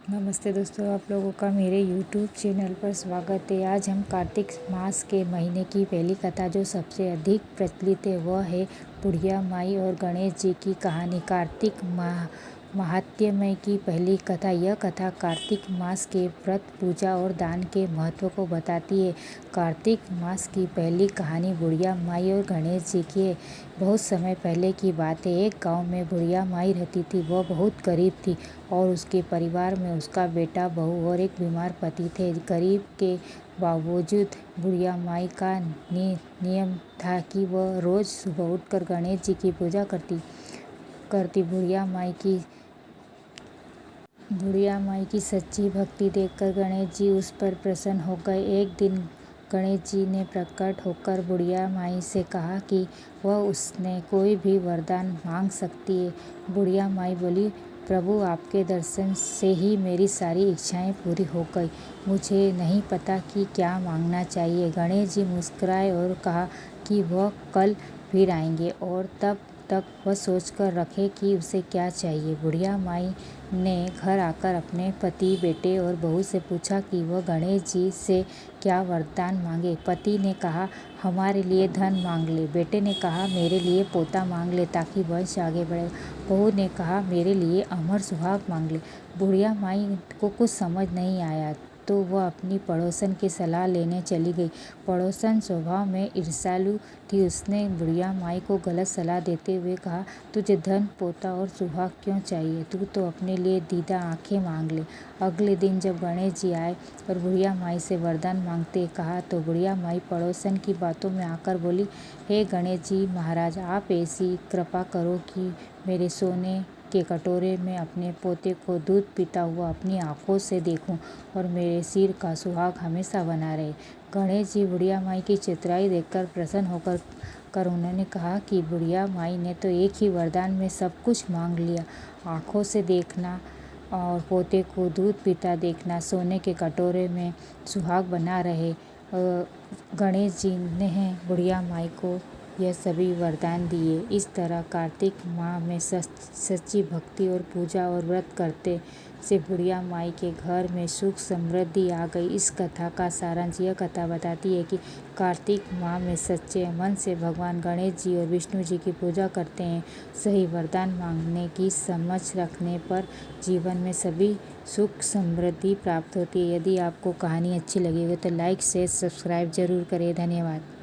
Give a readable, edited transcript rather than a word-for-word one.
नमस्ते दोस्तों, आप लोगों का मेरे YouTube चैनल पर स्वागत है। आज हम कार्तिक मास के महीने की पहली कथा जो सबसे अधिक प्रचलित है वह है बुढ़िया माई और गणेश जी की कहानी। कार्तिक महात्म्य की पहली कथा। यह कथा कार्तिक मास के व्रत, पूजा और दान के महत्व को बताती है। कार्तिक मास की पहली कहानी बुढ़िया माई और गणेश जी की है। बहुत समय पहले की बात है। एक गांव में बुढ़िया माई रहती थी। वह बहुत गरीब थी और उसके परिवार में उसका बेटा, बहू और एक बीमार पति थे। गरीब के बावजूद बुढ़िया माई का नियम था कि वह रोज सुबह उठकर गणेश जी की पूजा करती। बुढ़िया माई की सच्ची भक्ति देखकर गणेश जी उस पर प्रसन्न हो गए। एक दिन गणेश जी ने प्रकट होकर बुढ़िया माई से कहा कि वह उसने कोई भी वरदान मांग सकती है। बुढ़िया माई बोली, प्रभु, आपके दर्शन से ही मेरी सारी इच्छाएं पूरी हो गई। मुझे नहीं पता कि क्या मांगना चाहिए। गणेश जी मुस्कुराए और कहा कि वह कल फिर आएंगे और तब तक वह सोचकर रखे कि उसे क्या चाहिए। बुढ़िया माई ने घर आकर अपने पति, बेटे और बहू से पूछा कि वह गणेश जी से क्या वरदान मांगे। पति ने कहा, हमारे लिए धन मांग ले। बेटे ने कहा, मेरे लिए पोता मांग ले ताकि वंश आगे बढ़े। बहू ने कहा, मेरे लिए अमर सुहाग मांग ले। बुढ़िया माई को कुछ समझ नहीं आया तो वह अपनी पड़ोसन की सलाह लेने चली गई। पड़ोसन स्वभाव में ईर्ष्यालु थी। उसने बुढ़िया माई को गलत सलाह देते हुए कहा, तुझे धन, पोता और सुहाग क्यों चाहिए? तू तो अपने लिए दीदा आंखें मांग ले। अगले दिन जब गणेश जी आए और बुढ़िया माई से वरदान मांगते कहा तो बुढ़िया माई पड़ोसन की बातों में आकर बोली, हे गणेश जी महाराज, आप ऐसी कृपा करो कि मेरे सोने के कटोरे में अपने पोते को दूध पीता हुआ अपनी आंखों से देखूं और मेरे सिर का सुहाग हमेशा बना रहे। गणेश जी बुढ़िया माई की चतुराई देखकर प्रसन्न होकर उन्होंने कहा कि बुढ़िया माई ने तो एक ही वरदान में सब कुछ मांग लिया। आंखों से देखना और पोते को दूध पीता देखना, सोने के कटोरे में सुहाग बना रहे। गणेश जी ने बुढ़िया माई को यह सभी वरदान दिए। इस तरह कार्तिक माह में सच्ची भक्ति और पूजा और व्रत करते से बुढ़िया माई के घर में सुख समृद्धि आ गई। इस कथा का सारांश। यह कथा बताती है कि कार्तिक माह में सच्चे मन से भगवान गणेश जी और विष्णु जी की पूजा करते हैं। सही वरदान मांगने की समझ रखने पर जीवन में सभी सुख समृद्धि प्राप्त होती है। यदि आपको कहानी अच्छी लगी हो तो लाइक, शेयर, सब्सक्राइब जरूर करें। धन्यवाद।